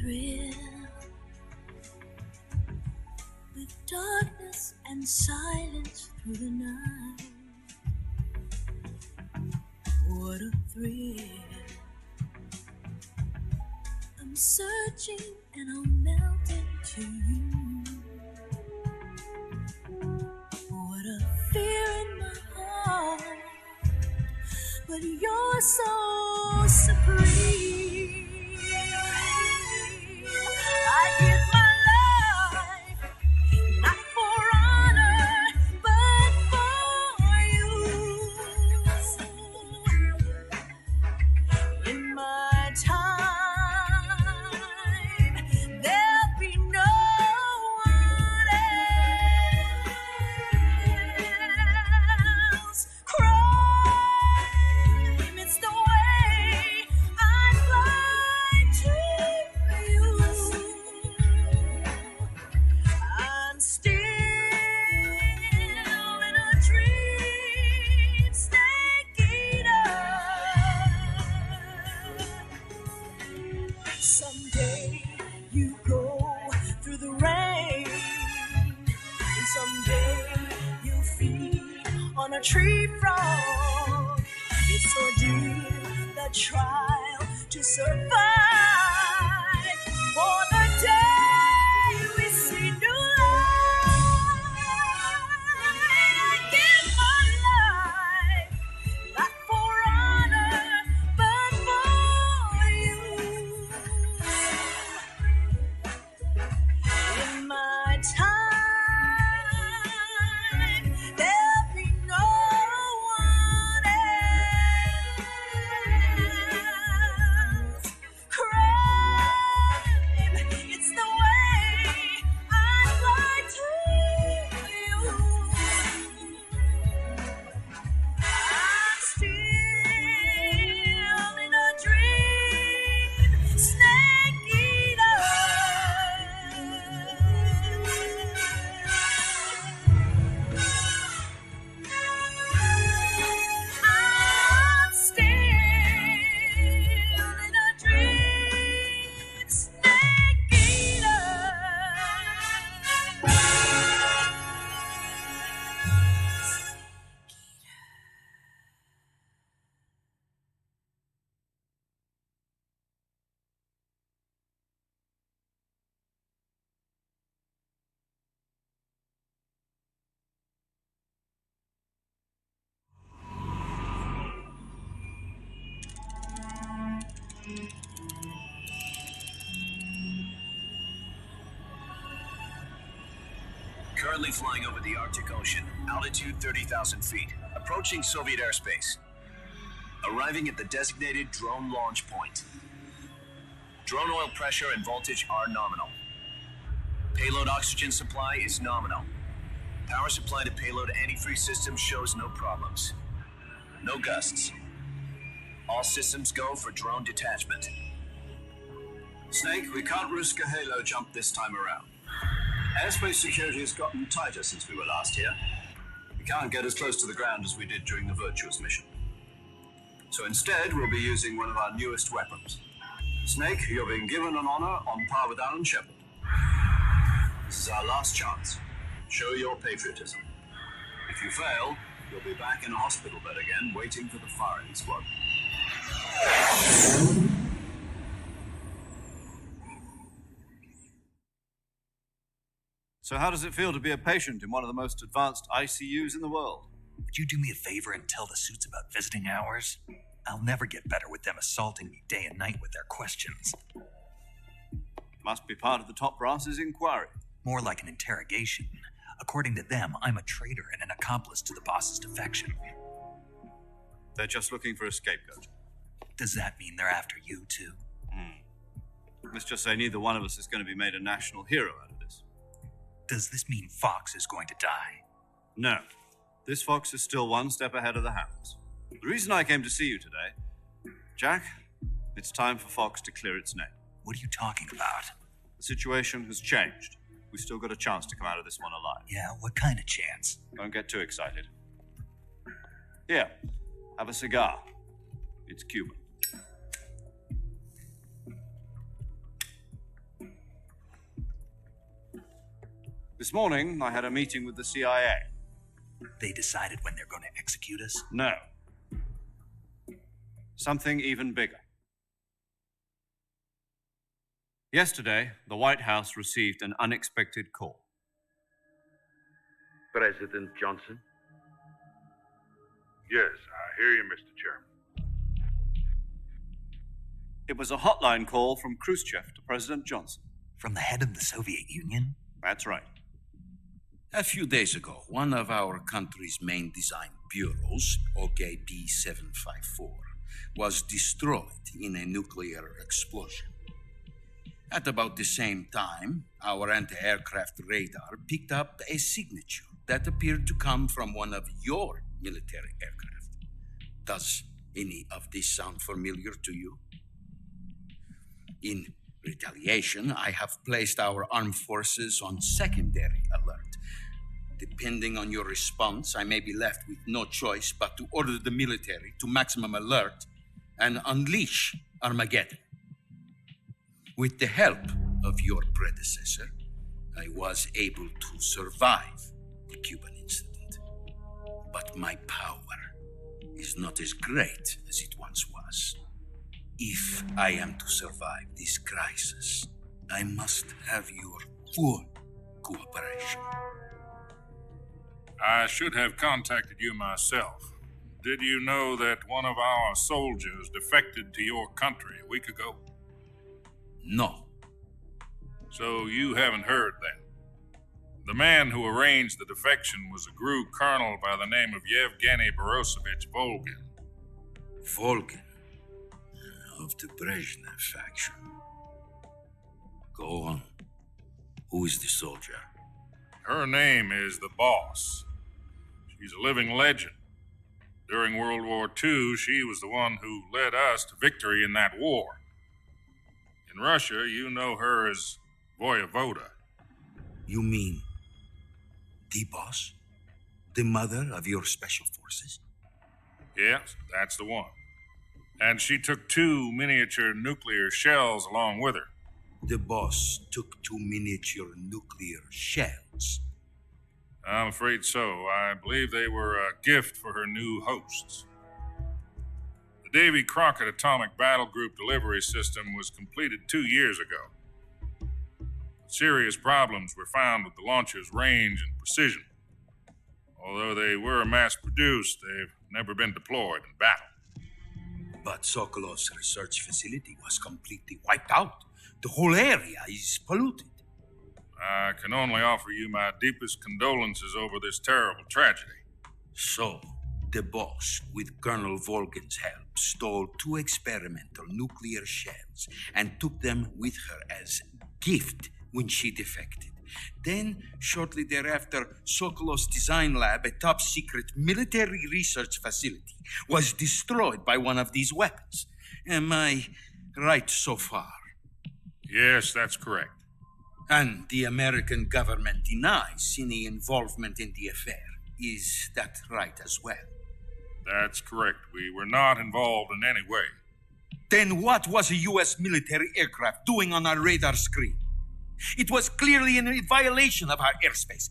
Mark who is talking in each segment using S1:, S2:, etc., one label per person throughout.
S1: thrill with darkness and silence through the night. What a thrill. I'm searching and I'm melting to you. What a fear in my heart, but you're so supreme. I give my life, not for honor, but for you. In my time, there'll be no one else. Crime, it's the way I fly to you. I'm still in a dream, snake eater. Someday you go through the rain, and someday you feed on a tree frog. It's ordeal, the trial to survive. For the day we see new light, I give my life, not for honor, but for you. In my time, there'll be no one else. Crime, it's the way I fly to you. I'm still in a dream, snake eater. I'm still in a dream, snake eater.
S2: Currently flying over the Arctic Ocean, altitude 30,000 feet, approaching Soviet airspace. Arriving at the designated drone launch point. Drone oil pressure and voltage are nominal. Payload oxygen supply is nominal. Power supply to payload antifreeze system shows no problems. No gusts. All systems go for drone detachment.
S3: Snake, we can't risk a halo jump this time around. Airspace security has gotten tighter since we were last here. We can't get as close to the ground as we did during the Virtuous mission. So instead, we'll be using one of our newest weapons. Snake, you're being given an honor on par with Alan Shepard. This is our last chance. Show your patriotism. If you fail, you'll be back in a hospital bed again, waiting for the firing squad.
S4: So how does it feel to be a patient in one of the most advanced ICUs in the world?
S5: Would you do me a favor and tell the suits about visiting hours? I'll never get better with them assaulting me day and night with their questions.
S4: Must be part of the top brass's inquiry.
S5: More like an interrogation. According to them, I'm a traitor and an accomplice to the boss's defection.
S4: They're just looking for a scapegoat.
S5: Does that mean they're after you, too?
S4: Let's just say neither one of us is going to be made a national hero out of this.
S5: Does this mean Fox is going to die?
S4: No. This fox is still one step ahead of the hounds. The reason I came to see you today, Jack, it's time for Fox to clear its name.
S5: What are you talking about?
S4: The situation has changed. We've still got a chance to come out of this one alive.
S5: Yeah, what kind of chance?
S4: Don't get too excited. Here, have a cigar. It's Cuban. This morning, I had a meeting with the CIA.
S5: They decided when they're going to execute us?
S4: No. Something even bigger. Yesterday, the White House received an unexpected call.
S6: President Johnson?
S7: Yes, I hear you, Mr. Chairman.
S4: It was a hotline call from Khrushchev to President Johnson.
S5: From the head of the Soviet Union?
S4: That's right.
S8: A few days ago, one of our country's main design bureaus, OKB 754, was destroyed in a nuclear explosion. At about the same time, our anti-aircraft radar picked up a signature that appeared to come from one of your military aircraft. Does any of this sound familiar to you? In retaliation, I have placed our armed forces on secondary alert. Depending on your response, I may be left with no choice but to order the military to maximum alert and unleash Armageddon. With the help of your predecessor, I was able to survive the Cuban incident. But my power is not as great as it once was. If I am to survive this crisis, I must have your full cooperation.
S7: I should have contacted you myself. Did you know that one of our soldiers defected to your country a week ago?
S8: No.
S7: So you haven't heard then. The man who arranged the defection was a GRU colonel by the name of Yevgeny Borosovich Volgin.
S8: Volgin, of the Brezhnev faction. Go on. Who is the soldier?
S7: Her name is the Boss. She's a living legend. During World War II, she was the one who led us to victory in that war. In Russia, you know her as Voyevoda.
S8: You mean the boss? The mother of your special forces?
S7: Yes, that's the one. And she took 2 miniature nuclear shells along with her.
S8: The boss took 2 miniature nuclear shells.
S7: I'm afraid so. I believe they were a gift for her new hosts. The Davy Crockett Atomic Battle Group delivery system was completed 2 years ago. Serious problems were found with the launcher's range and precision. Although they were mass-produced, they've never been deployed in battle.
S8: But Sokolov's research facility was completely wiped out. The whole area is polluted.
S7: I can only offer you my deepest condolences over this terrible tragedy.
S8: So, the boss, with Colonel Volgin's help, stole 2 experimental nuclear shells and took them with her as gift when she defected. Then, shortly thereafter, Sokolov's design lab, a top-secret military research facility, was destroyed by one of these weapons. Am I right so far?
S7: Yes, that's correct.
S8: And the American government denies any involvement in the affair. Is that right as well?
S7: That's correct. We were not involved in any way.
S8: Then what was a U.S. military aircraft doing on our radar screen? It was clearly in violation of our airspace.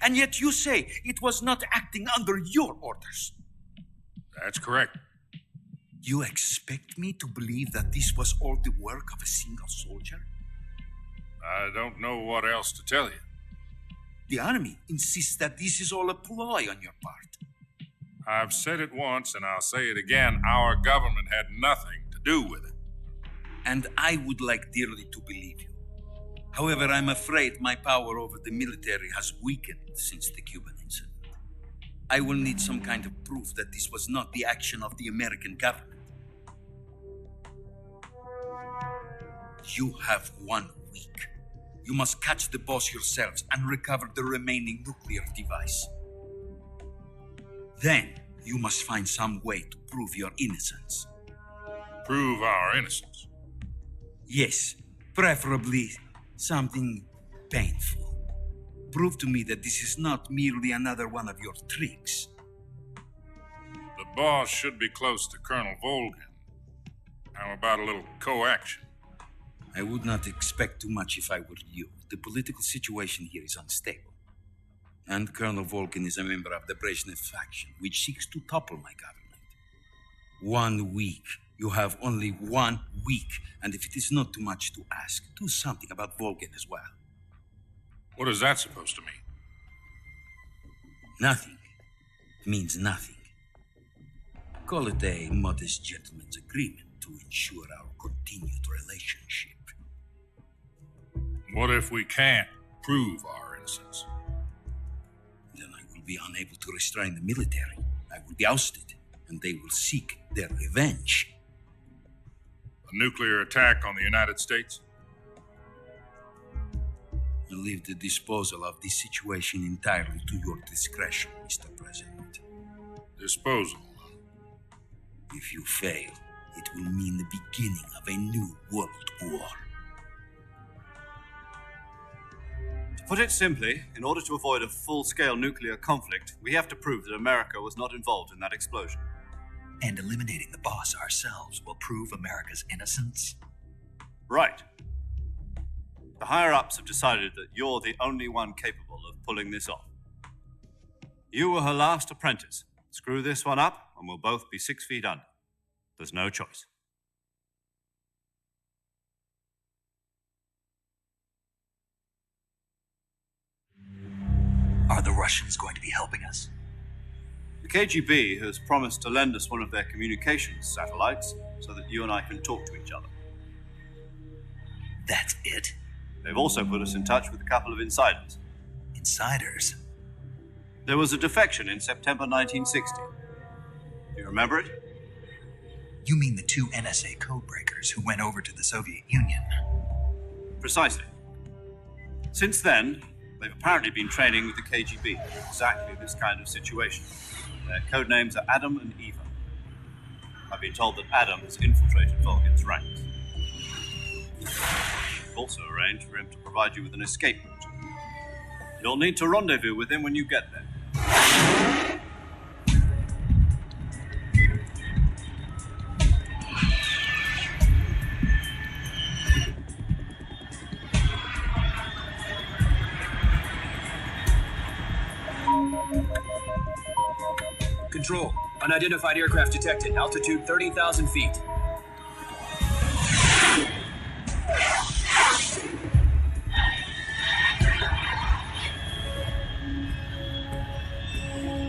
S8: And yet you say it was not acting under your orders.
S7: That's correct.
S8: You expect me to believe that this was all the work of a single soldier?
S7: I don't know what else to tell you.
S8: The Army insists that this is all a ploy on your part.
S7: I've said it once and I'll say it again. Our government had nothing to do with it.
S8: And I would like dearly to believe you. However, I'm afraid my power over the military has weakened since the Cuban incident. I will need some kind of proof that this was not the action of the American government. You have 1 week. You must catch the boss yourselves and recover the remaining nuclear device. Then, you must find some way to prove your innocence.
S7: Prove our innocence.
S8: Yes, preferably something painful. Prove to me that this is not merely another one of your tricks.
S7: The boss should be close to Colonel Volgin. How about a little coaction?
S8: I would not expect too much if I were you. The political situation here is unstable. And Colonel Volkin is a member of the Brezhnev faction, which seeks to topple my government. 1 week. You have only 1 week. And if it is not too much to ask, do something about Volkin as well.
S7: What is that supposed to mean?
S8: Nothing means nothing. Call it a modest gentleman's agreement to ensure our continued relationship.
S7: What if we can't prove our innocence?
S8: Then I will be unable to restrain the military. I will be ousted, and they will seek their revenge.
S7: A nuclear attack on the United States?
S8: I leave the disposal of this situation entirely to your discretion, Mr. President.
S7: Disposal.
S8: If you fail, it will mean the beginning of a new world war.
S4: To put it simply, in order to avoid a full-scale nuclear conflict, we have to prove that America was not involved in that explosion.
S5: And eliminating the boss ourselves will prove America's innocence?
S4: Right. The higher-ups have decided that you're the only one capable of pulling this off. You were her last apprentice. Screw this one up, and we'll both be 6 feet under. There's no choice.
S5: Are the Russians going to be helping us?
S4: The KGB has promised to lend us one of their communications satellites so that you and I can talk to each other.
S5: That's it?
S4: They've also put us in touch with a couple of insiders.
S5: Insiders?
S4: There was a defection in September 1960. Do you remember it?
S5: You mean the 2 NSA codebreakers who went over to the Soviet Union?
S4: Precisely. Since then, they've apparently been training with the KGB for exactly this kind of situation. Their code names are Adam and Eva. I've been told that Adam has infiltrated Volkin's ranks. We've also arranged for him to provide you with an escape route. You'll need to rendezvous with him when you get there.
S6: Control. Unidentified aircraft detected. Altitude 30,000 feet.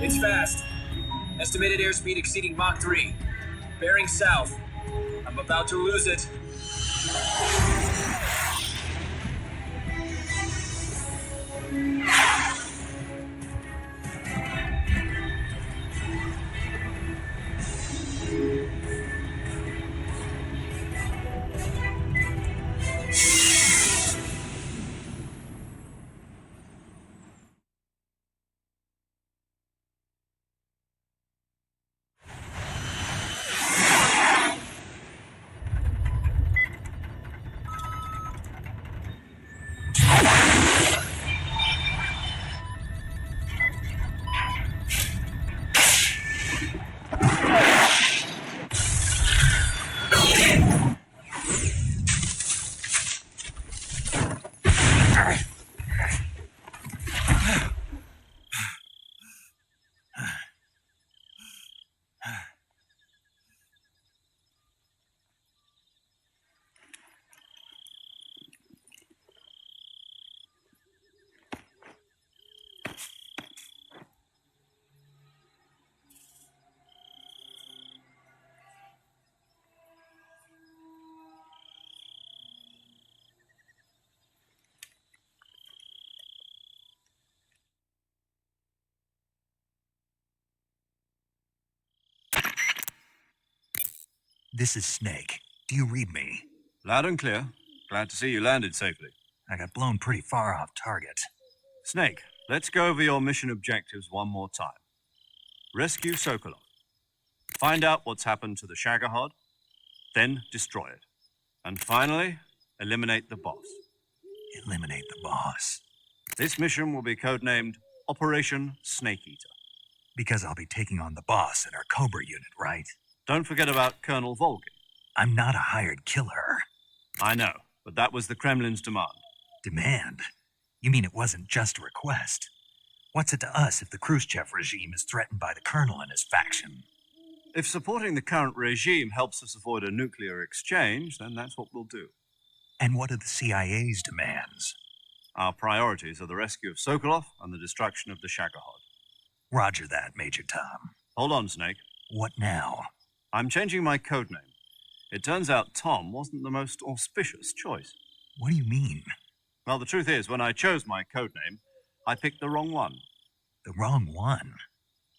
S6: It's fast. Estimated airspeed exceeding Mach 3. Bearing south. I'm about to lose it.
S5: This is Snake. Do you read me?
S4: Loud and clear. Glad to see you landed safely.
S5: I got blown pretty far off target.
S4: Snake, let's go over your mission objectives one more time. Rescue Sokolov. Find out what's happened to the Shagohod, then destroy it. And finally, eliminate the boss.
S5: Eliminate the boss.
S4: This mission will be codenamed Operation Snake Eater.
S5: Because I'll be taking on the boss in our Cobra unit, right?
S4: Don't forget about Colonel Volkin.
S5: I'm not a hired killer.
S4: I know, but that was the Kremlin's demand.
S5: Demand? You mean it wasn't just a request? What's it to us if the Khrushchev regime is threatened by the colonel and his faction?
S4: If supporting the current regime helps us avoid a nuclear exchange, then that's what we'll do.
S5: And what are the CIA's demands?
S4: Our priorities are the rescue of Sokolov and the destruction of the Shagohod.
S5: Roger that, Major Tom.
S4: Hold on, Snake.
S5: What now?
S4: I'm changing my codename. It turns out Tom wasn't the most auspicious choice.
S5: What do you mean?
S4: Well, the truth is, when I chose my codename, I picked the wrong one.
S5: The wrong one?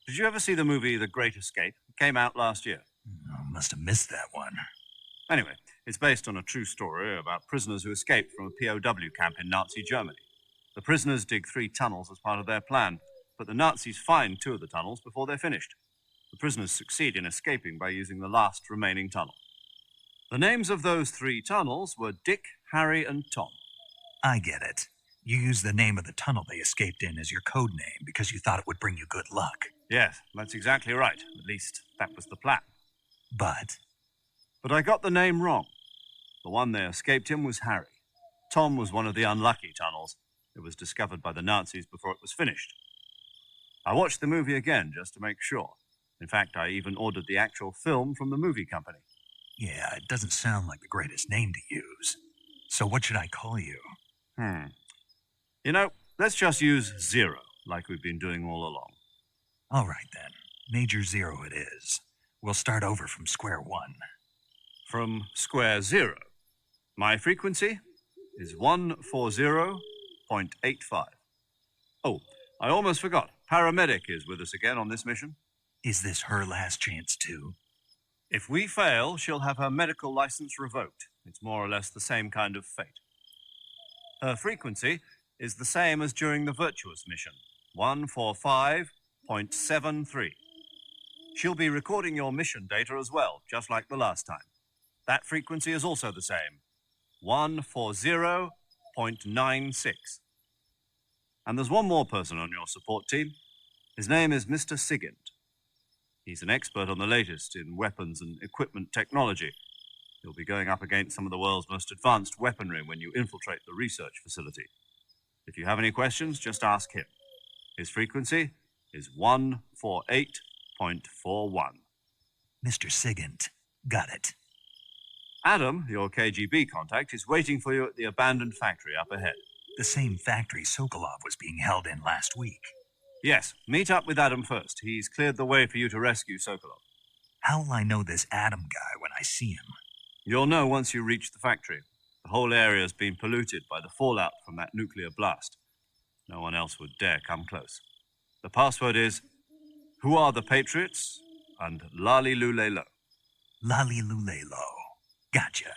S4: Did you ever see the movie The Great Escape? It came out last year.
S5: Oh, must have missed that one.
S4: Anyway, it's based on a true story about prisoners who escaped from a POW camp in Nazi Germany. The prisoners dig 3 tunnels as part of their plan, but the Nazis find 2 of the tunnels before they're finished. The prisoners succeed in escaping by using the last remaining tunnel. The names of those 3 tunnels were Dick, Harry, and Tom.
S5: I get it. You used the name of the tunnel they escaped in as your code name because you thought it would bring you good luck.
S4: Yes, that's exactly right. At least, that was the plan.
S5: But
S4: I got the name wrong. The one they escaped in was Harry. Tom was one of the unlucky tunnels. It was discovered by the Nazis before it was finished. I watched the movie again just to make sure. In fact, I even ordered the actual film from the movie company.
S5: yeah, it doesn't sound like the greatest name to use. So what should I call you?
S4: You know, let's just use Zero, like we've been doing all along.
S5: All right then. Major Zero it is. We'll start over from square one.
S4: From square 0. My frequency is 140.85. Oh, I almost forgot. Paramedic is with us again on this mission.
S5: Is this her last chance too?
S4: If we fail, she'll have her medical license revoked. It's more or less the same kind of fate. Her frequency is the same as during the Virtuous mission, 145.73. She'll be recording your mission data as well, just like the last time. That frequency is also the same, 140.96. And there's one more person on your support team. His name is Mr. Sigint. He's an expert on the latest in weapons and equipment technology. You'll be going up against some of the world's most advanced weaponry when you infiltrate the research facility. If you have any questions, just ask him. His frequency is 148.41.
S5: Mr. Sigint. Got it.
S4: Adam, your KGB contact, is waiting for you at the abandoned factory up ahead.
S5: The same factory Sokolov was being held in last week.
S4: Yes, meet up with Adam first. He's cleared the way for you to rescue Sokolov.
S5: How will I know this Adam guy when I see him?
S4: You'll know once you reach the factory. The whole area's been polluted by the fallout from that nuclear blast. No one else would dare come close. The password is, "Who are the Patriots?" and "Lali Lule Lo."
S5: Lali Lule Lo. Gotcha.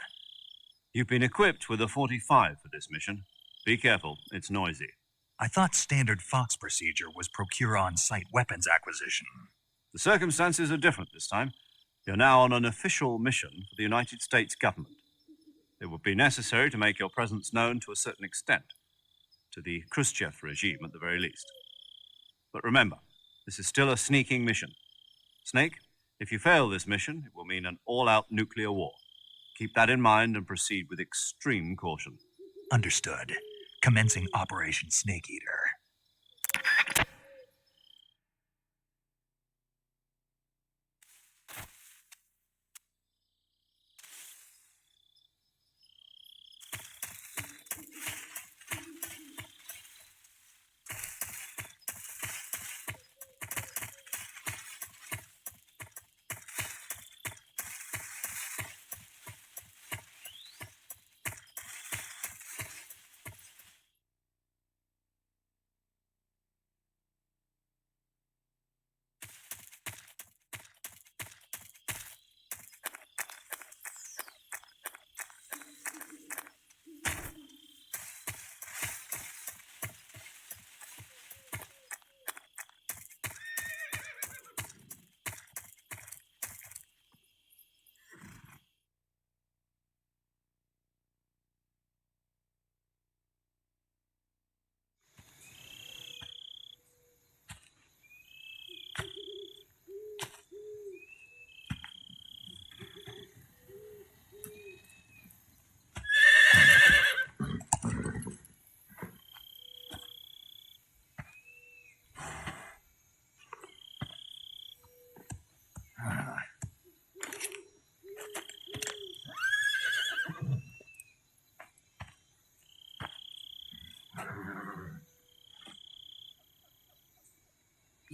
S4: You've been equipped with a 45 for this mission. Be careful, it's noisy.
S5: I thought standard Fox procedure was procure on-site weapons acquisition.
S4: The circumstances are different this time. You're now on an official mission for the United States government. It would be necessary to make your presence known to a certain extent, to the Khrushchev regime at the very least. But remember, this is still a sneaking mission. Snake, if you fail this mission, it will mean an all-out nuclear war. Keep that in mind and proceed with extreme caution.
S5: Understood. Commencing Operation Snake Eater.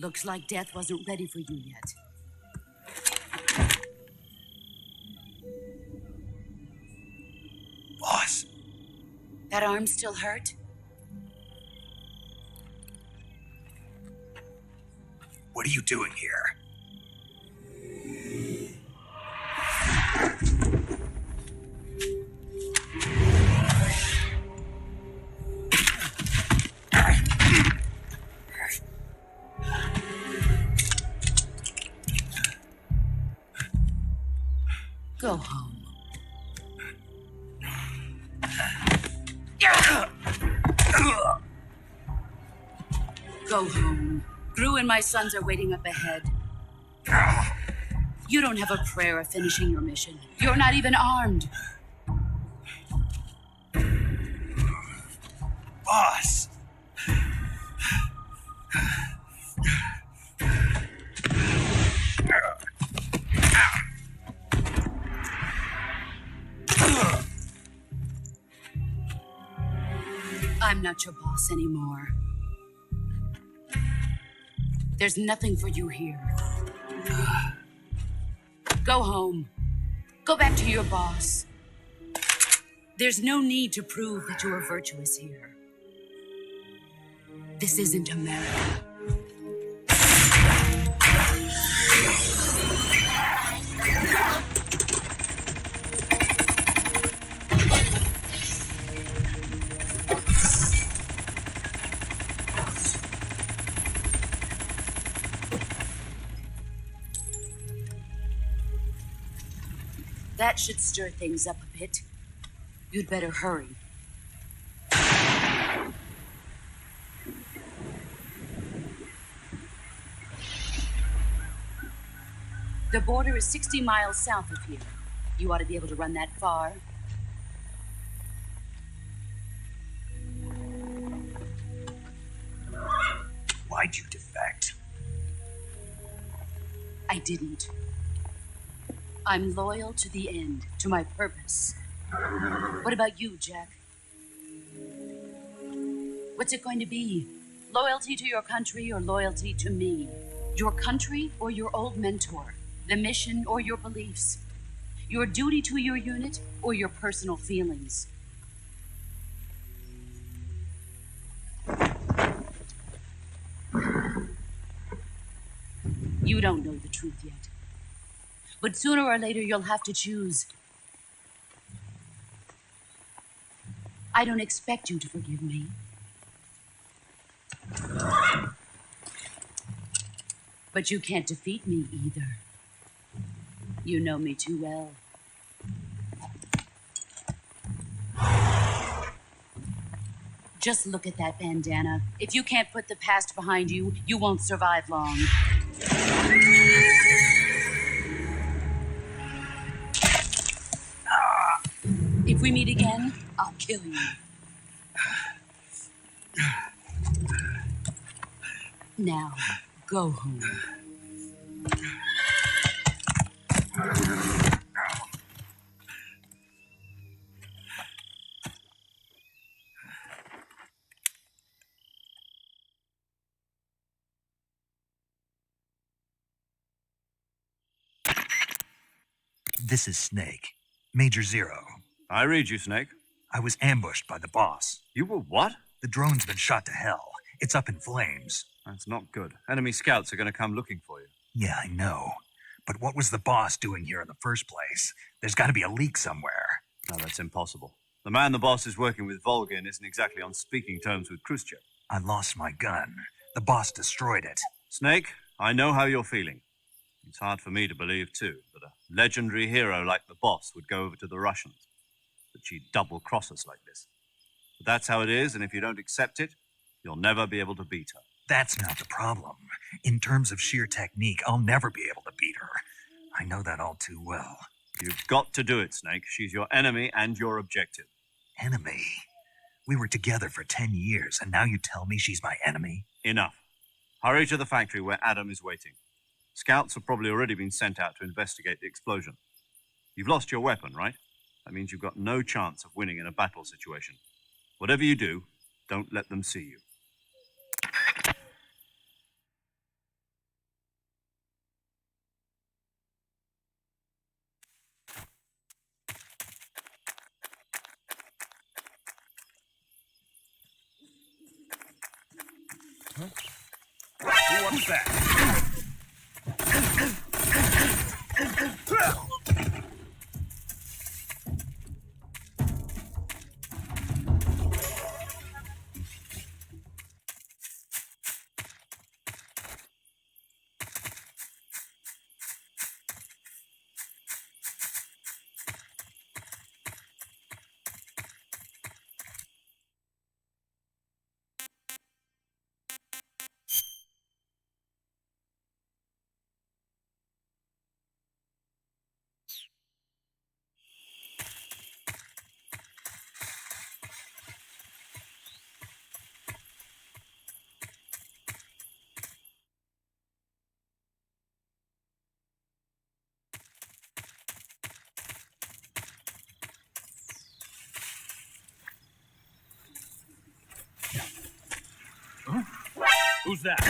S9: Looks like death wasn't ready for you yet.
S5: Boss,
S9: That arm still hurt?
S5: what are you doing here?
S9: Go home. Go home. Gru and my sons are waiting up ahead. You don't have a prayer of finishing your mission. You're not even armed.
S5: Boss!
S9: I'm not your boss anymore. There's nothing for you here. Go home. Go back to your boss. There's no need to prove that you are virtuous here. This isn't America. That should stir things up a bit. You'd better hurry. The border is 60 miles south of here. You ought to be able to run that far.
S5: Why'd you defect?
S9: I didn't. I'm loyal to the end, to my purpose. What about you, Jack? What's it going to be? Loyalty to your country or loyalty to me? Your country or your old mentor? The mission or your beliefs? Your duty to your unit or your personal feelings? You don't know the truth yet. But sooner or later, you'll have to choose. I don't expect you to forgive me. But you can't defeat me either. You know me too well. Just look at that bandana. If you can't put the past behind you, you won't survive long. If we meet again, I'll kill you. Now, go home.
S5: This is Snake. Major Zero.
S4: I read you, Snake.
S5: I was ambushed by the boss.
S4: You were what?
S5: The drone's been shot to hell. It's up in flames.
S4: That's not good. Enemy scouts are going to come looking for you.
S5: Yeah, I know. But what was the boss doing here in the first place? There's got to be a leak somewhere.
S4: No, that's impossible. The man the boss is working with, Volgin, isn't exactly on speaking terms with Khrushchev.
S5: I lost my gun. The boss destroyed it.
S4: Snake, I know how you're feeling. It's hard for me to believe, too, that a legendary hero like the boss would go over to the Russians. That she'd double-cross us like this. But that's how it is, and if you don't accept it, you'll never be able to beat her.
S5: That's not the problem. In terms of sheer technique, I'll never be able to beat her. I know that all too well.
S4: You've got to do it, Snake. She's your enemy and your objective.
S5: Enemy? We were together for 10 years, and now you tell me she's my enemy?
S4: Enough. Hurry to the factory where Adam is waiting. Scouts have probably already been sent out to investigate the explosion. You've lost your weapon, right? That means you've got no chance of winning in a battle situation. Whatever you do, don't let them see you.
S5: Who wants that? Who's that?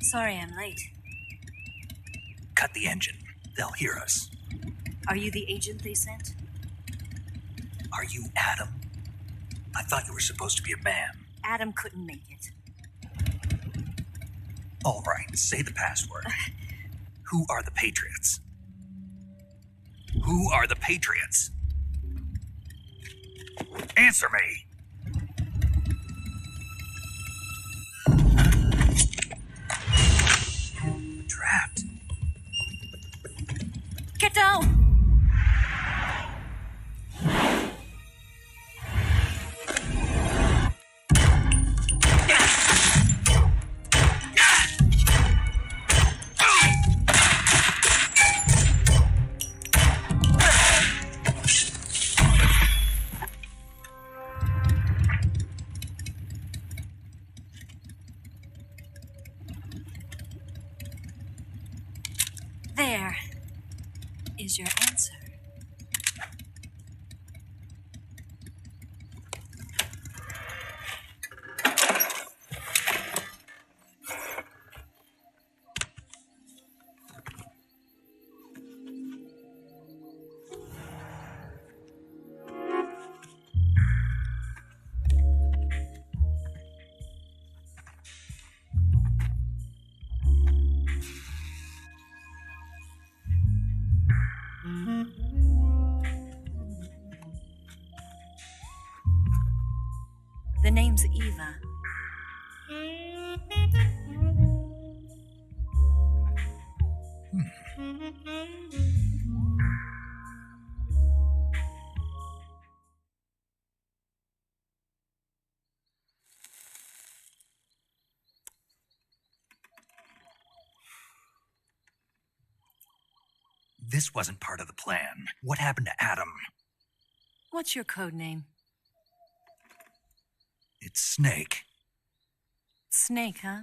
S1: Sorry I'm late.
S5: Cut the engine. They'll hear us.
S1: Are you the agent they sent?
S5: Are you Adam? I thought you were supposed to be a man.
S1: Adam couldn't make it.
S5: All right, say the password. Who are the Patriots? Who are the Patriots? Answer me! Trapped.
S1: Get down! There is your answer. The name's Eva.
S5: This wasn't part of the plan. What happened to Adam?
S1: What's your code name?
S5: It's Snake.
S1: Snake, huh?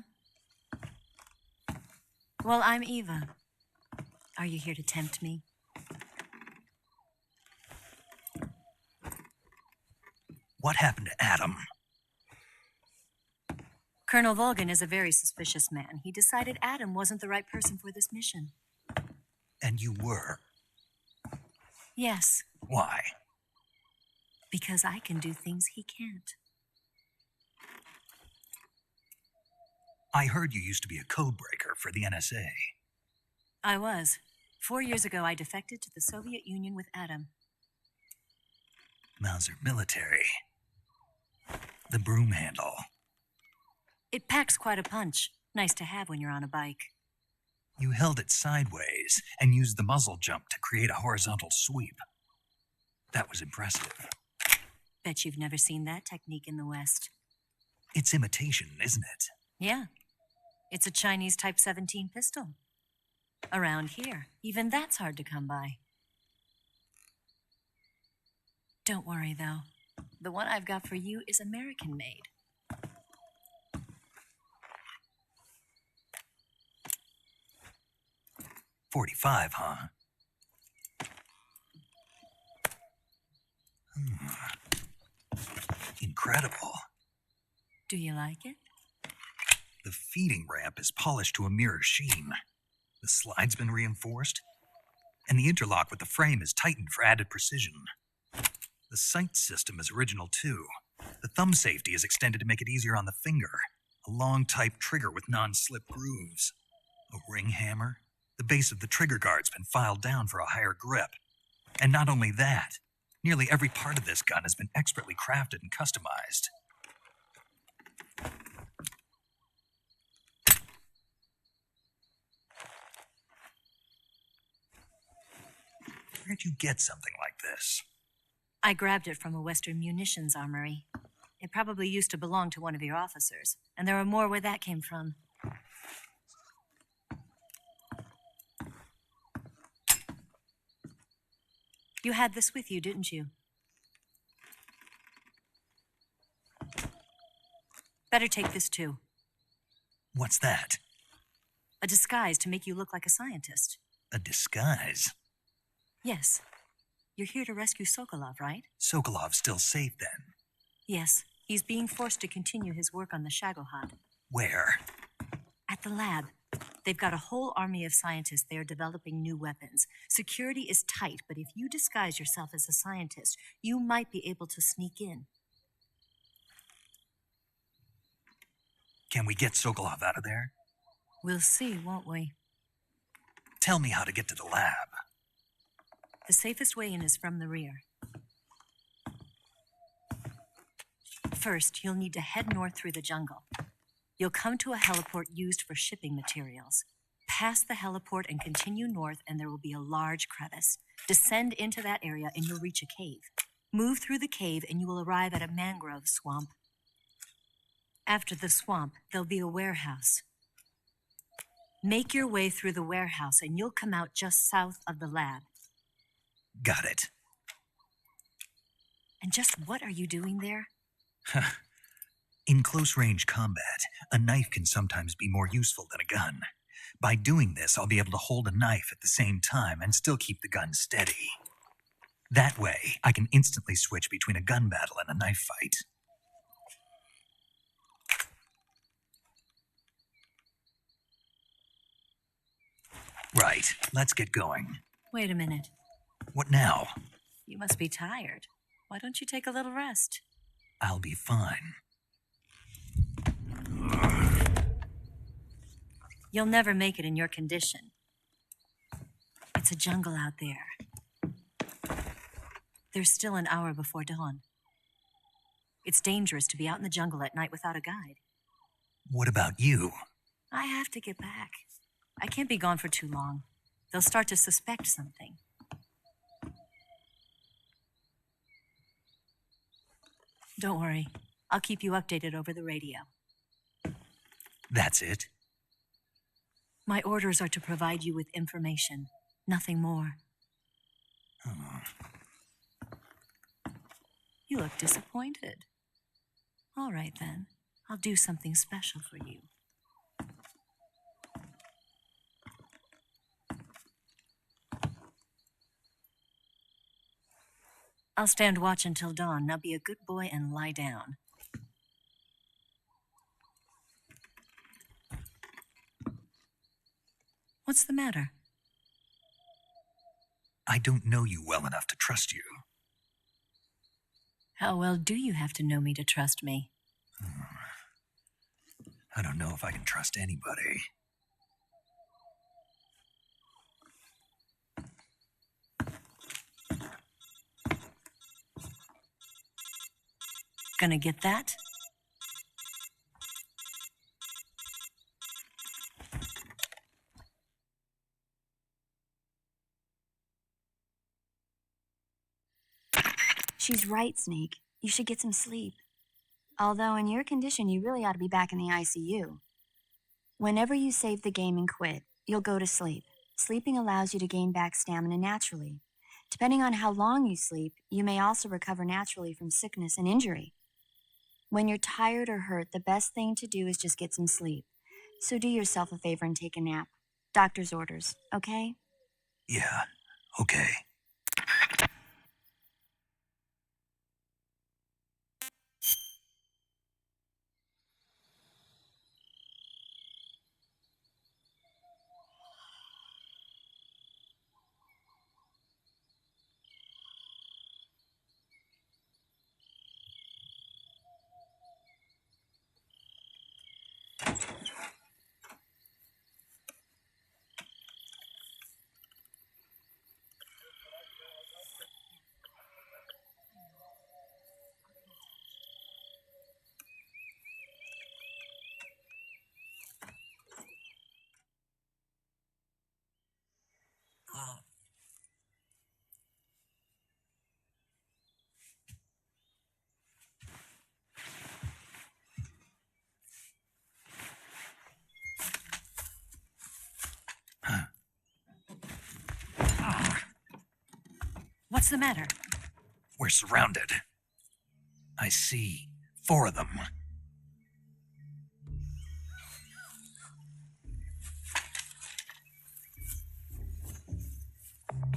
S1: Well, I'm Eva. Are you here to tempt me?
S5: What happened to Adam?
S1: Colonel Volgan is a very suspicious man. He decided Adam wasn't the right person for this mission.
S5: And you were.
S1: Yes,
S5: Why?
S1: because I can do things he can't.
S5: I heard you used to be a codebreaker for the NSA.
S1: I was. 4 years ago, I defected to the Soviet Union with Adam.
S5: Mauser military. The broom handle.
S1: It packs quite a punch. Nice to have when you're on a bike.
S5: You held it sideways and used the muzzle jump to create a horizontal sweep. That was impressive.
S1: Bet you've never seen that technique in the West.
S5: It's imitation, isn't it?
S1: Yeah. It's a Chinese Type 17 pistol. Around here, even that's hard to come by. Don't worry, though. The one I've got for you is American-made.
S5: .45, huh? Incredible.
S1: Do you like it?
S5: The feeding ramp is polished to a mirror sheen. The slide's been reinforced, and the interlock with the frame is tightened for added precision. The sight system is original too. The thumb safety is extended to make it easier on the finger. A long type trigger with non-slip grooves. A ring hammer. The base of the trigger guard's been filed down for a higher grip. And not only that, nearly every part of this gun has been expertly crafted and customized. Where'd you get something like this?
S1: I grabbed it from a Western munitions armory. It probably used to belong to one of your officers, and there are more where that came from. You had this with you, didn't you? Better take this too.
S5: What's that?
S1: A disguise to make you look like a scientist.
S5: A disguise?
S1: Yes. You're here to rescue Sokolov, right?
S5: Sokolov's still safe then.
S1: Yes. He's being forced to continue his work on the Shagohod.
S5: Where?
S1: At the lab. They've got a whole army of scientists there developing new weapons. Security is tight, but if you disguise yourself as a scientist, you might be able to sneak in.
S5: Can we get Sokolov out of there?
S1: We'll see, won't we?
S5: Tell me how to get to the lab.
S1: The safest way in is from the rear. First, you'll need to head north through the jungle. You'll come to a heliport used for shipping materials. Pass the heliport and continue north, and there will be a large crevice. Descend into that area, and you'll reach a cave. Move through the cave, and you will arrive at a mangrove swamp. After the swamp, there'll be a warehouse. Make your way through the warehouse, and you'll come out just south of the lab.
S5: Got it.
S1: And just what are you doing there?
S5: In close-range combat, a knife can sometimes be more useful than a gun. By doing this, I'll be able to hold a knife at the same time and still keep the gun steady. That way, I can instantly switch between a gun battle and a knife fight. Right, let's get going.
S1: Wait a minute.
S5: What now?
S1: You must be tired. Why don't you take a little rest?
S5: I'll be fine.
S1: You'll never make it in your condition. It's a jungle out there. There's still an hour before dawn. It's dangerous to be out in the jungle at night without a guide.
S5: What about you?
S1: I have to get back. I can't be gone for too long. They'll start to suspect something. Don't worry. I'll keep you updated over the radio.
S5: That's it?
S1: My orders are to provide you with information, nothing more.
S5: Oh.
S1: You look disappointed. All right, then. I'll do something special for you. I'll stand watch until dawn. Now be a good boy and lie down. What's the matter?
S5: I don't know you well enough to trust you.
S1: How well do you have to know me to trust me?
S5: I don't know if I can trust anybody.
S1: Gonna get that?
S10: She's right, Snake. You should get some sleep. Although in your condition, you really ought to be back in the ICU. Whenever you save the game and quit, you'll go to sleep. Sleeping allows you to gain back stamina naturally. Depending on how long you sleep, you may also recover naturally from sickness and injury. When you're tired or hurt, the best thing to do is just get some sleep. So do yourself a favor and take a nap. Doctor's orders, okay?
S5: Yeah, okay.
S1: What's the matter?
S5: We're surrounded. I see 4 of them.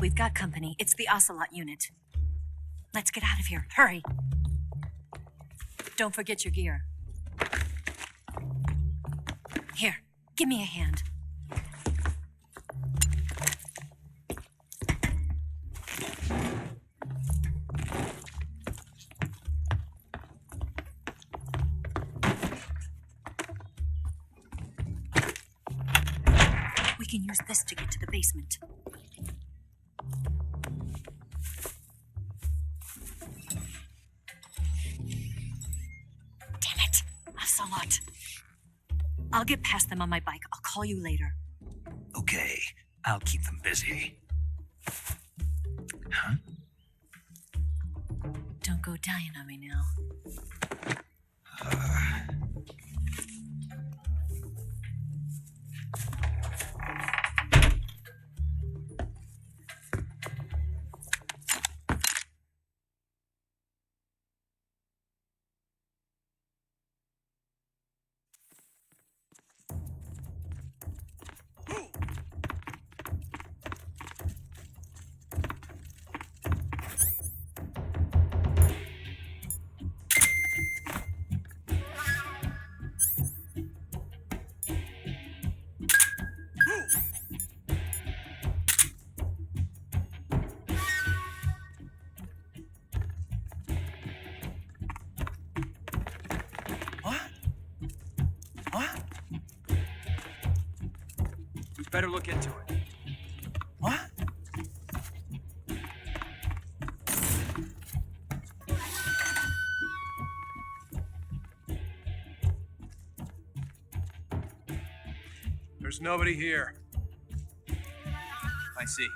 S1: We've got company. It's the Ocelot unit. Let's get out of here. Hurry. Don't forget your gear. Here, give me a hand. We can use this to get to the basement. Damn it, Ocelot. I'll get past them on my bike. I'll call you later.
S5: Okay, I'll keep them busy. Huh?
S1: Don't go dying on me now.
S6: Better look into it.
S5: What?
S6: There's nobody here.
S11: I see.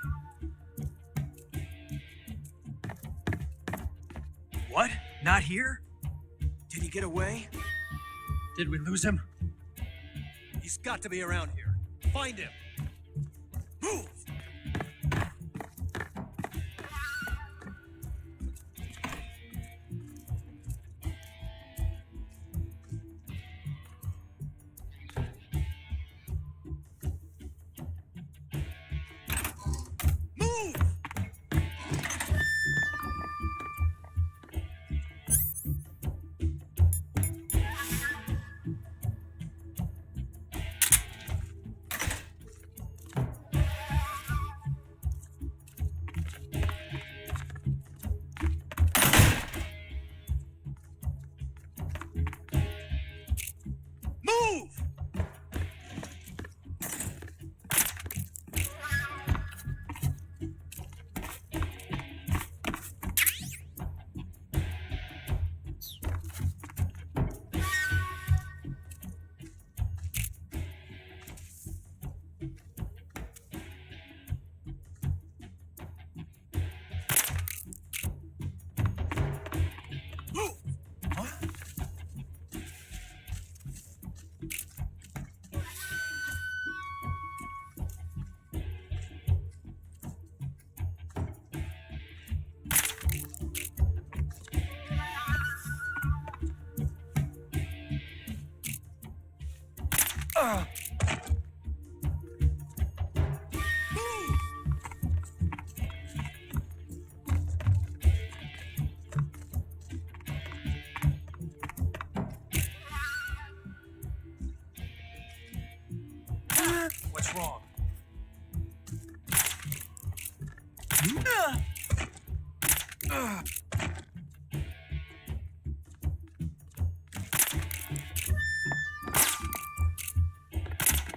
S6: What? Not here? Did he get away?
S11: Did we lose him?
S6: He's got to be around here. Find him. Move! Move! Move! Move! Huh? Move! What's wrong?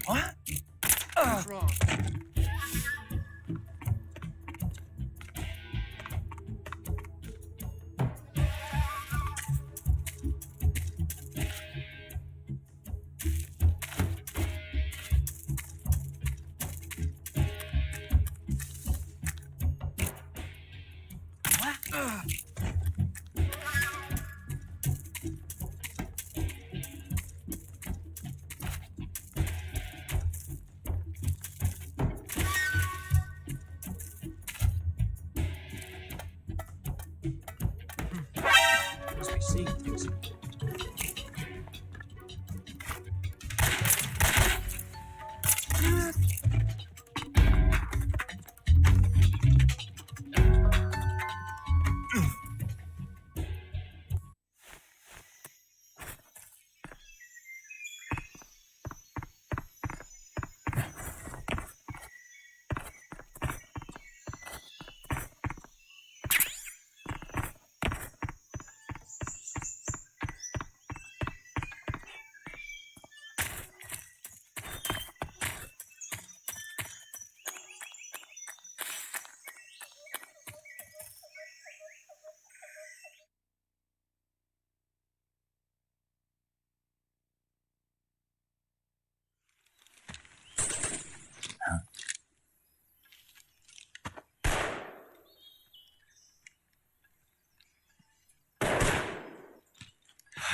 S6: What? What's wrong? What? Must be seeing things.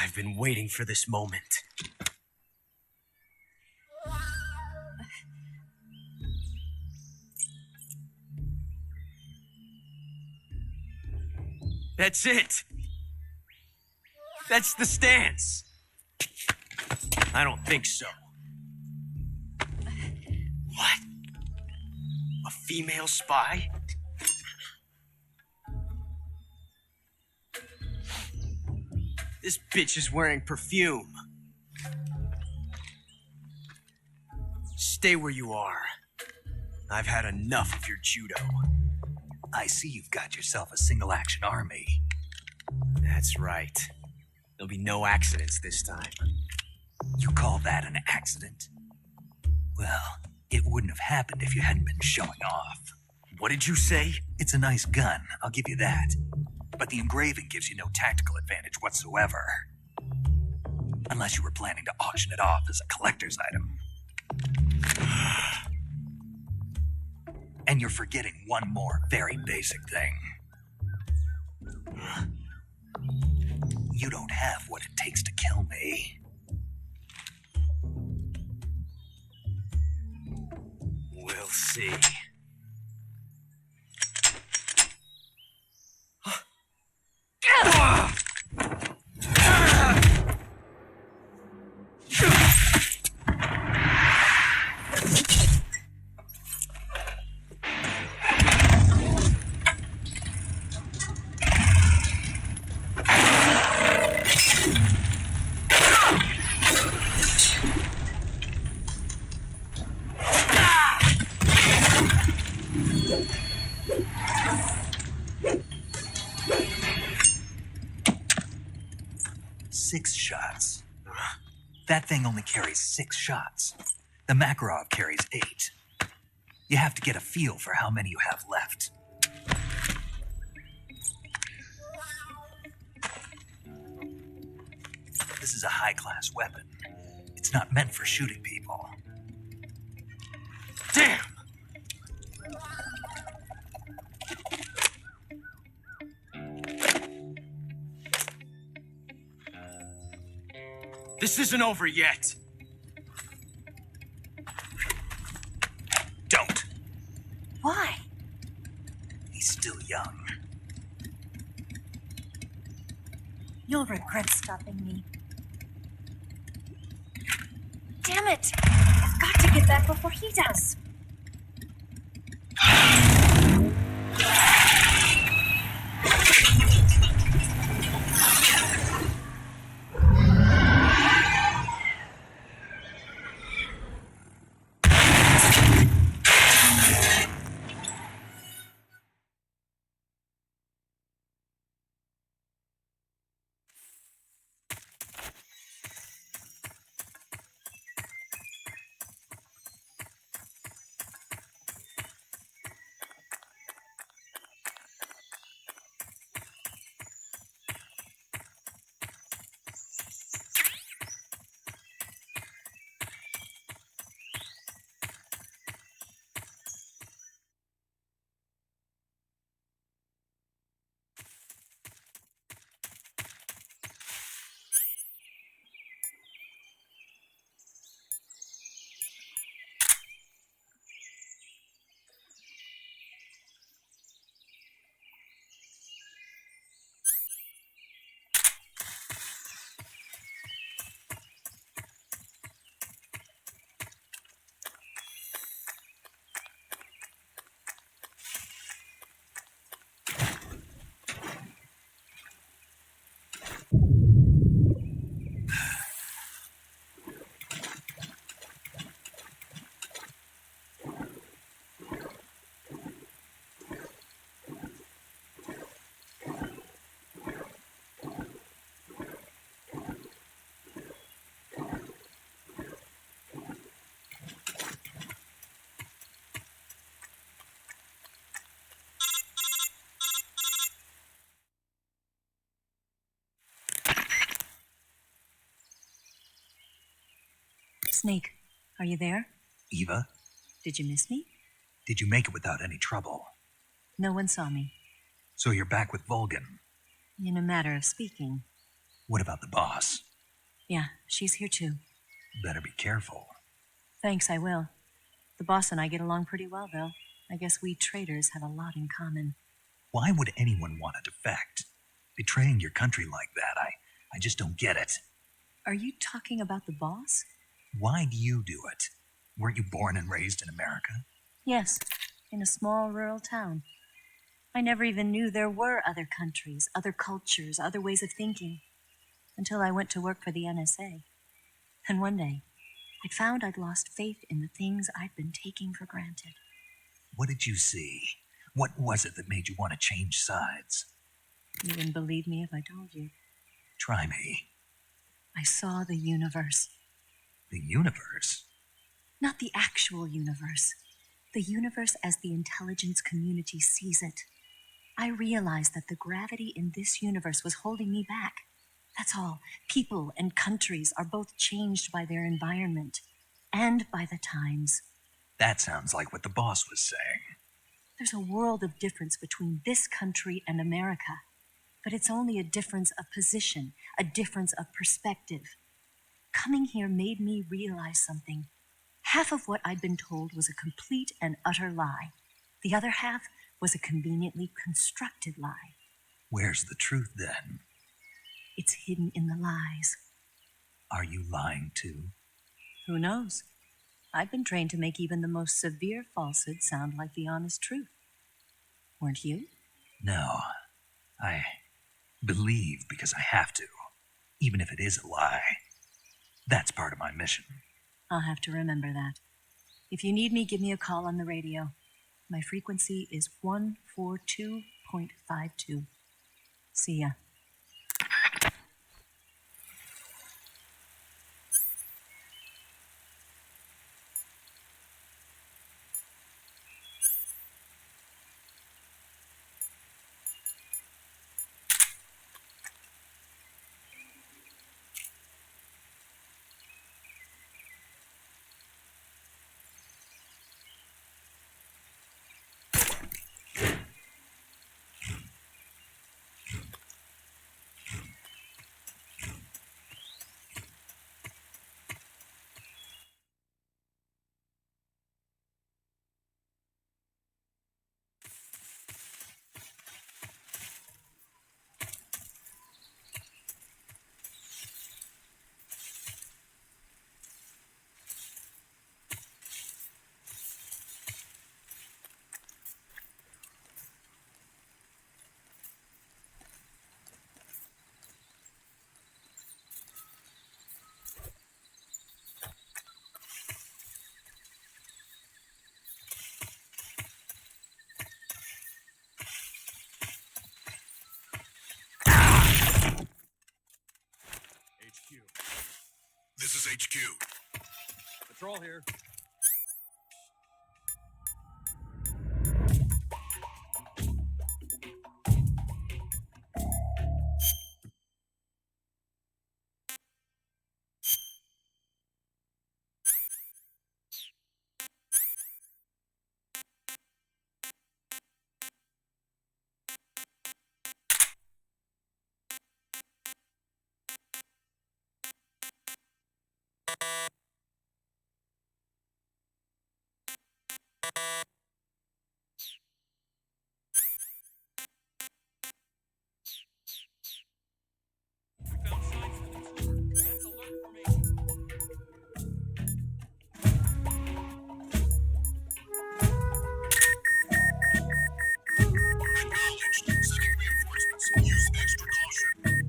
S11: I've been waiting for this moment. That's it. That's the stance. I don't think so. What? A female spy? This bitch is wearing perfume. Stay where you are. I've had enough of your judo.
S5: I see you've got yourself a single-action army.
S11: That's right. There'll be no accidents this time.
S5: You call that an accident? Well, it wouldn't have happened if you hadn't been showing off.
S11: What did you say?
S5: It's a nice gun, I'll give you that. But the engraving gives you no tactical advantage whatsoever. Unless you were planning to auction it off as a collector's item. And you're forgetting one more very basic thing. You don't have what it takes to kill me.
S11: We'll see.
S5: Six shots. That thing only carries 6 shots. The Makarov carries 8. You have to get a feel for how many you have left. This is a high-class weapon. It's not meant for shooting people.
S11: Damn! This isn't over yet.
S5: Don't.
S1: Why?
S5: He's still young.
S1: You'll regret stopping me. Damn it! I've got to get back before he does. Snake, are you there?
S5: Eva,
S1: Did you miss me?
S5: did you make it without any trouble?
S1: No one saw me.
S5: So you're back with Vulcan.
S1: In a matter of speaking.
S5: What about the boss?
S1: Yeah, she's here too.
S5: Better be careful.
S1: Thanks, I will. The boss and I get along pretty well, though. I guess we traders have a lot in common.
S5: Why would anyone want to defect? Betraying your country like that, I just don't get it.
S1: Are you talking about the boss?
S5: Why do you do it? Weren't you born and raised in America?
S1: Yes, in a small rural town. I never even knew there were other countries, other cultures, other ways of thinking, until I went to work for the NSA. And one day, I found I'd lost faith in the things I'd been taking for granted.
S5: What did you see? What was it that made you want to change sides?
S1: You wouldn't believe me if I told you.
S5: Try me.
S1: I saw the universe.
S5: The universe?
S1: Not the actual universe. The universe as the intelligence community sees it. I realized that the gravity in this universe was holding me back. That's all. People and countries are both changed by their environment and by the times.
S5: That sounds like what the boss was saying.
S1: There's a world of difference between this country and America. But it's only a difference of position, a difference of perspective. Coming here made me realize something. Half of what I'd been told was a complete and utter lie. The other half was a conveniently constructed lie.
S5: Where's the truth then?
S1: It's hidden in the lies.
S5: Are you lying too?
S1: Who knows? I've been trained to make even the most severe falsehood sound like the honest truth. Weren't you?
S5: No. I believe because I have to, even if it is a lie. That's part of my mission.
S1: I'll have to remember that. If you need me, give me a call on the radio. My frequency is 142.52. See ya.
S12: This is HQ.
S11: Patrol here.
S12: Acknowledged. Sending reinforcements. Use extra caution.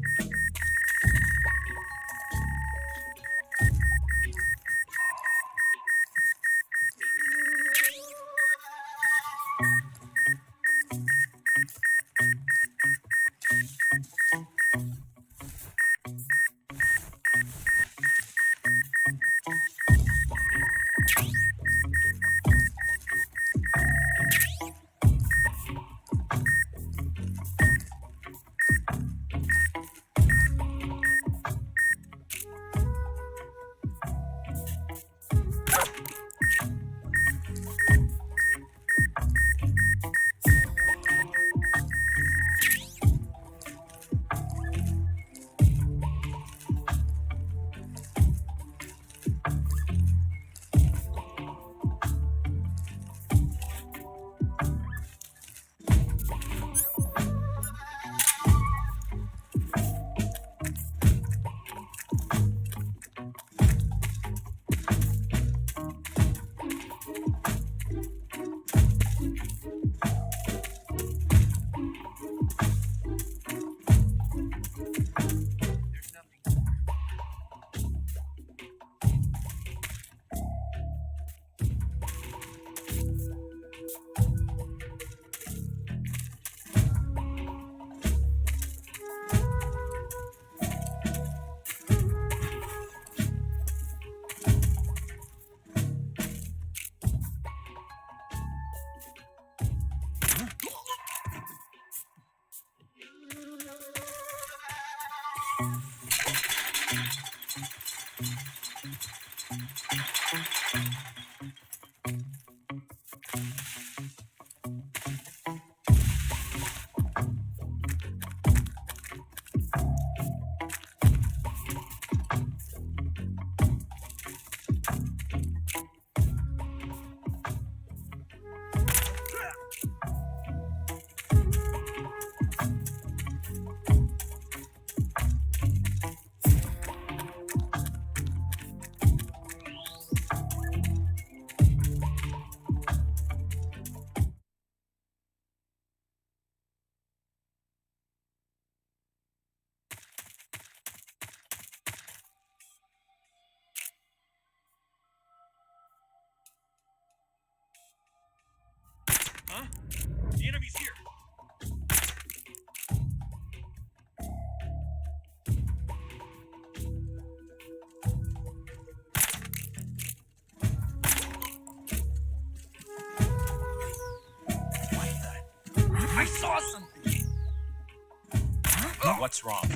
S6: Enemies here!
S11: I saw something! What's wrong?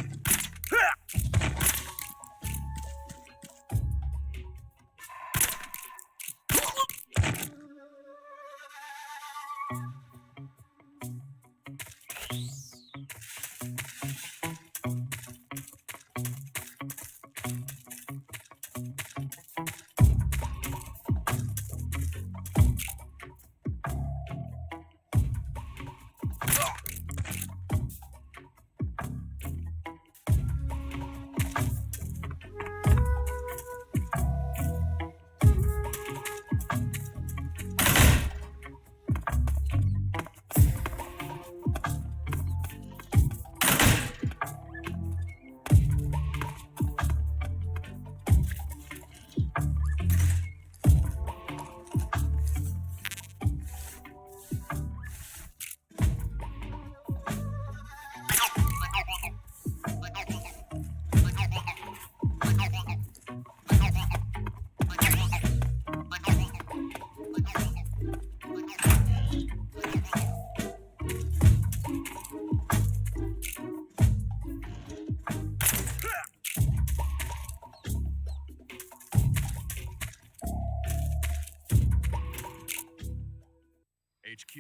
S12: HQ.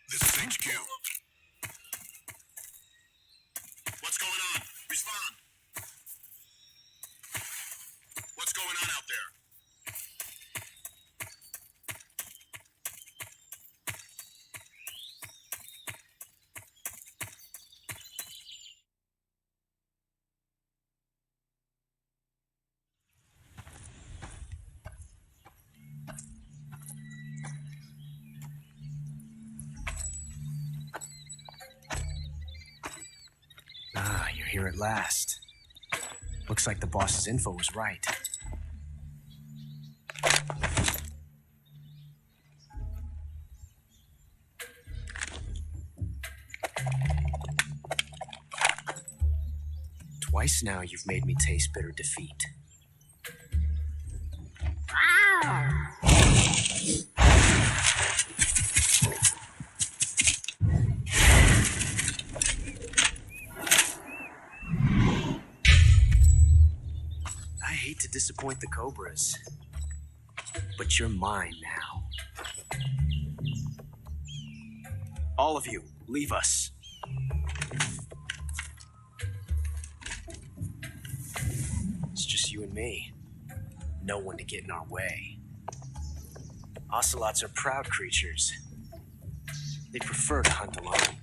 S12: This is HQ. What's going on? Respond. What's going on out there?
S11: Ah, you're here at last. Looks like the boss's info was right. Twice now you've made me taste bitter defeat. I hate to disappoint the Cobras, but you're mine now. All of you, leave us. It's just you and me. No one to get in our way. Ocelots are proud creatures. They prefer to hunt alone.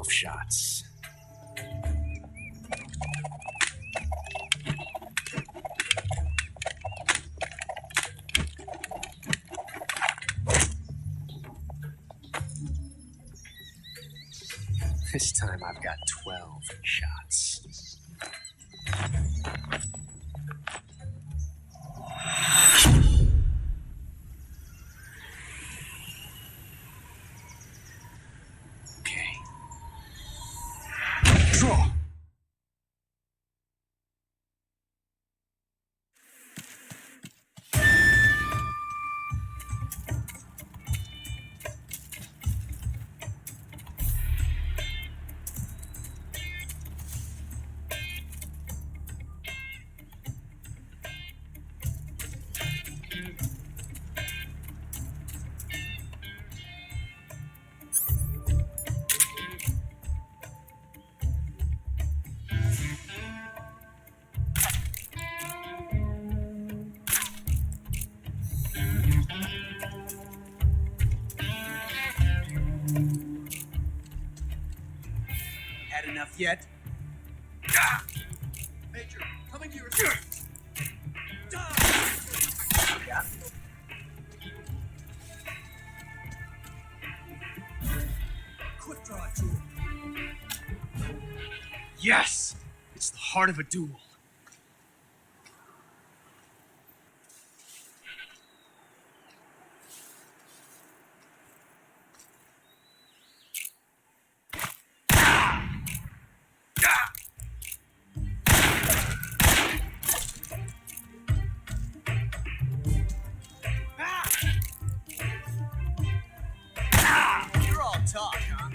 S11: Shots. This time I've got 12 shots. Okay. Draw!
S6: Had enough yet? Major, coming to your assistance.
S11: Quick draw duel. Yes! It's the heart of a duel. You're all talk, huh?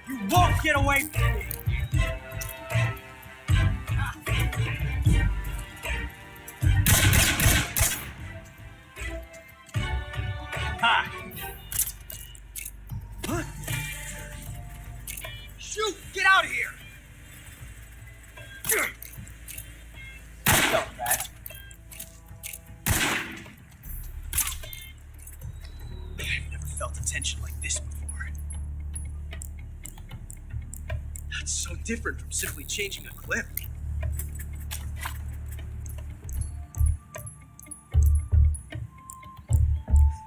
S11: You won't get away from me! Ha! Huh? Shoot! Get out of here! Felt that. I've never felt a tension like this before. That's so different from simply changing a clip.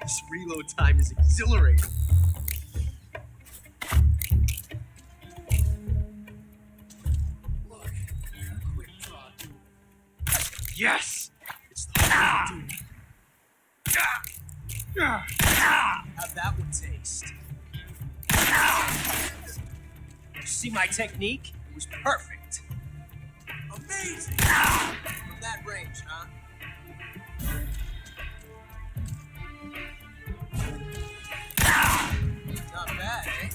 S11: This reload time is exhilarating. Look, quick draw duel. Yes! It's the heart of the duel. How'd that one taste? You see my technique? It was perfect. Amazing! From that range, huh? Not bad, eh?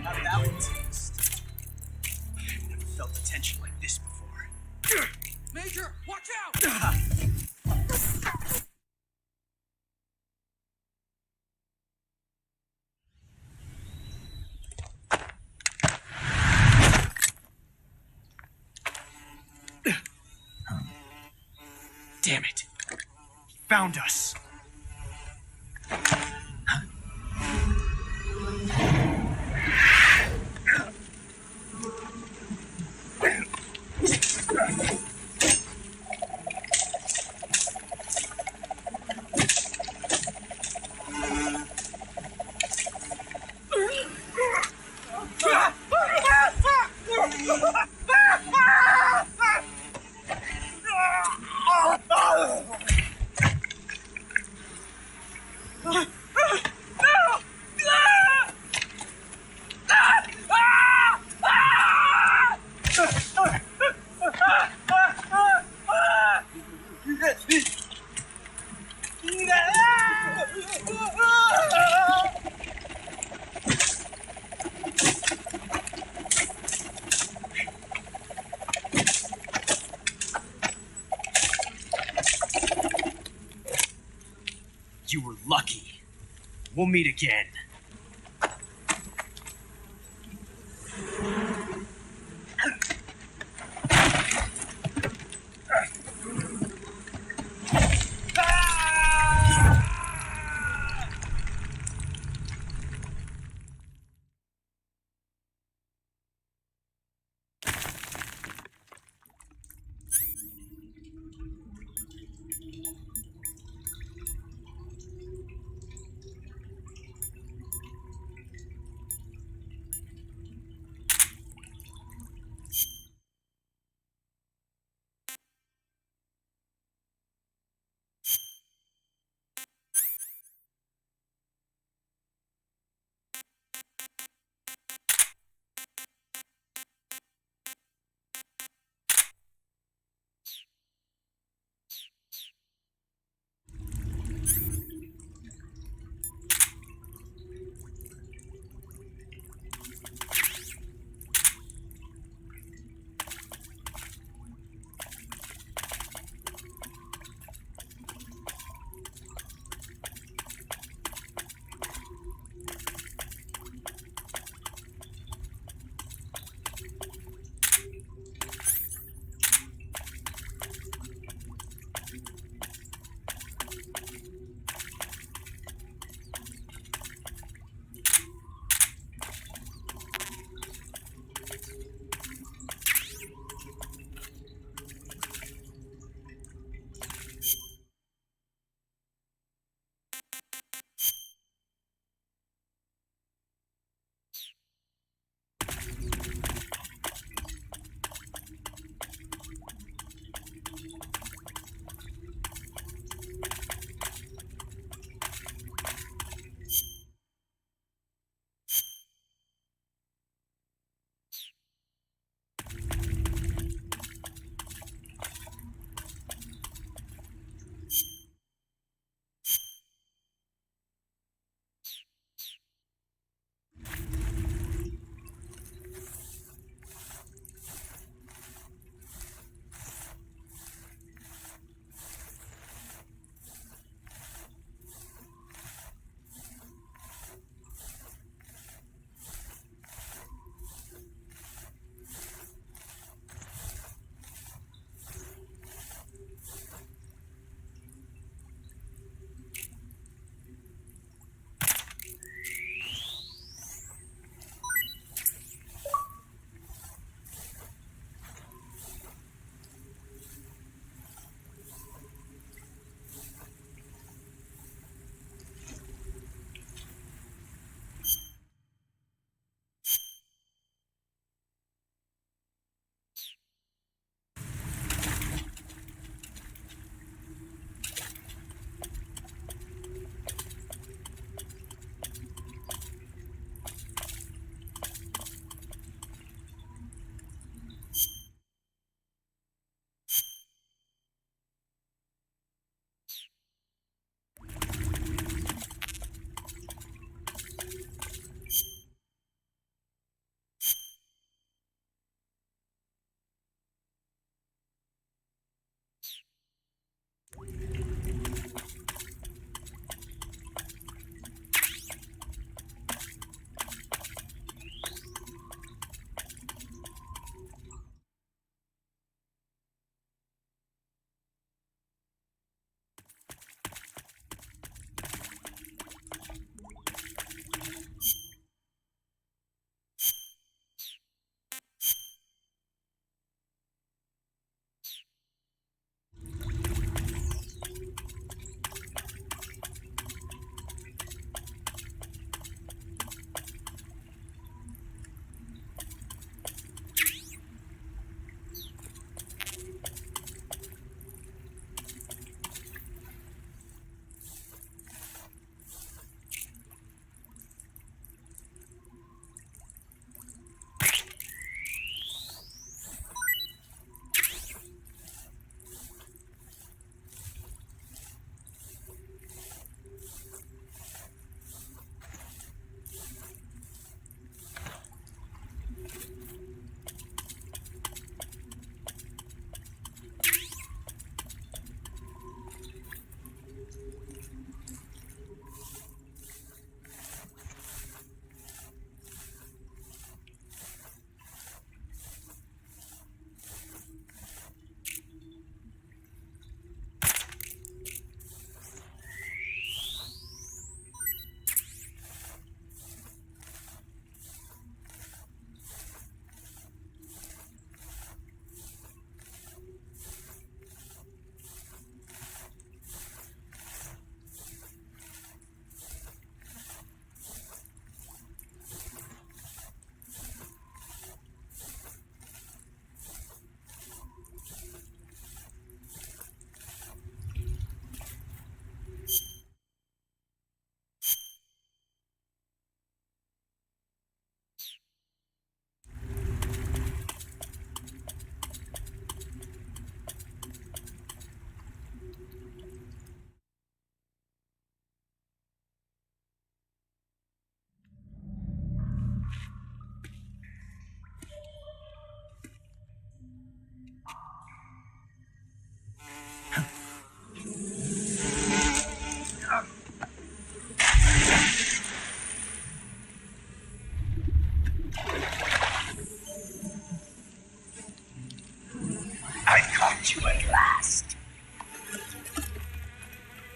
S11: How'd that one taste? I've never felt a tension like this before. Major, watch out! Damn it. He found us. You were lucky. We'll meet again.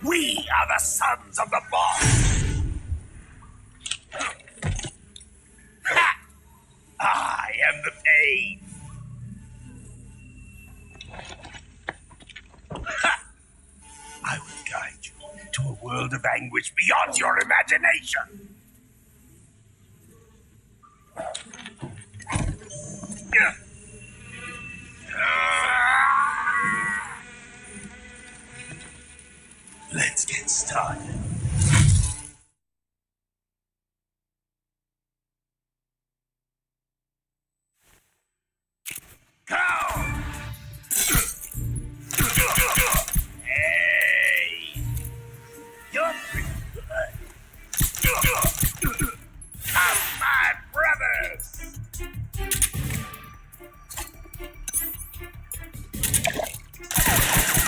S12: We are the sons of the boss! Ha! I am the pain! Ha! I will guide you to a world of anguish beyond your imagination! Let's get started. Go! Hey! You're pretty good. Come, my brothers!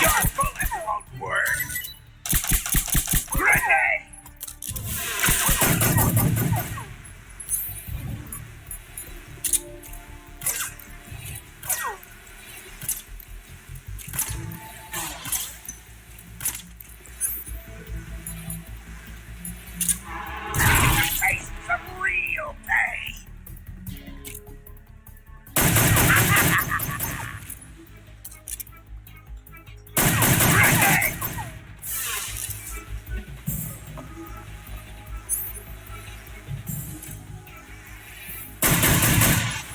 S12: Your bullet won't work. Grenade! Taste some real pain. Grenade!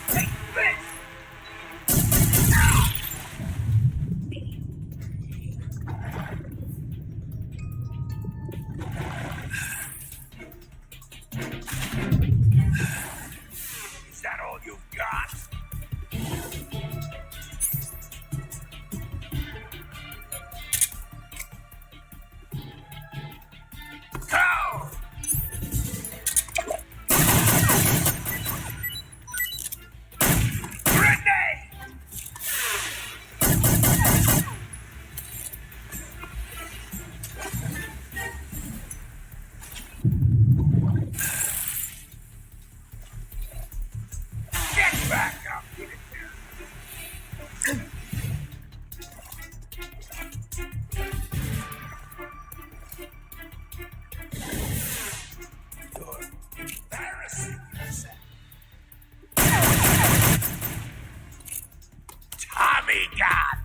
S12: Take this! Is that all you've got? Go! Grenade! Get back up! You're embarrassing yourself. Tommy gun!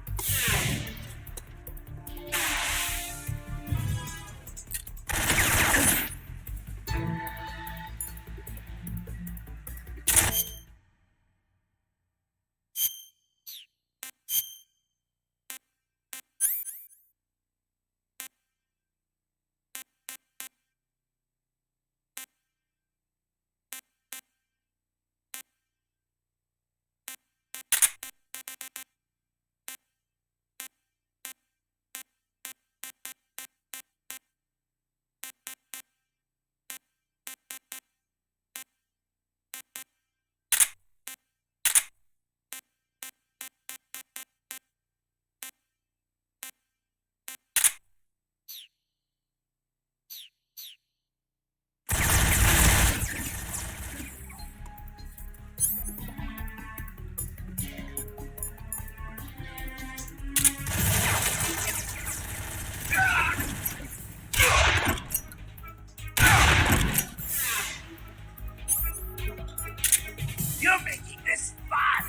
S12: You're making this fun!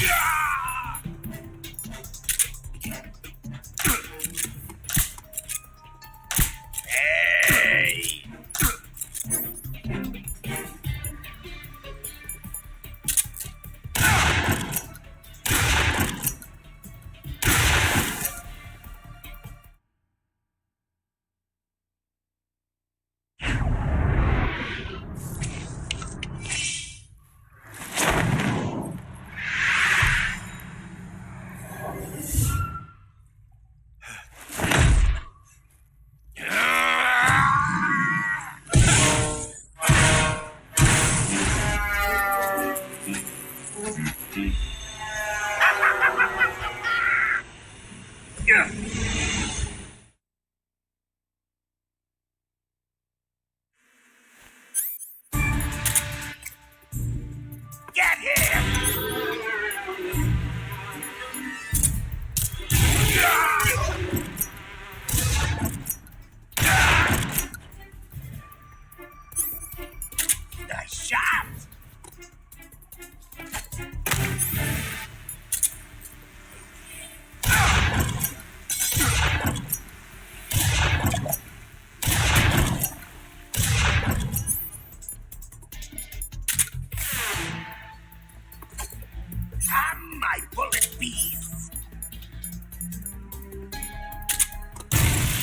S12: Yeah! Hey! Get here!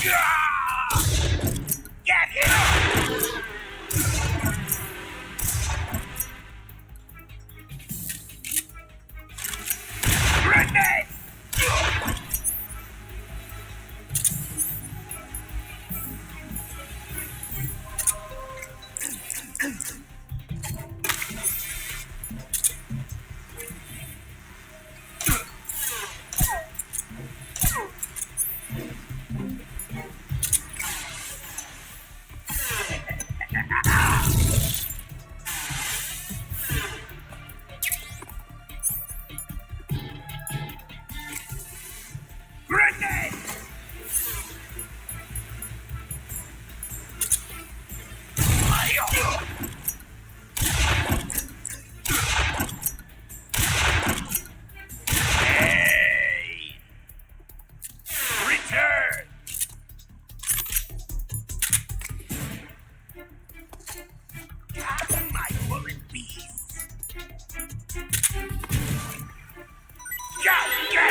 S12: Get him! Grenade! Grenade! Hey! Return! My bullet beast! Get him!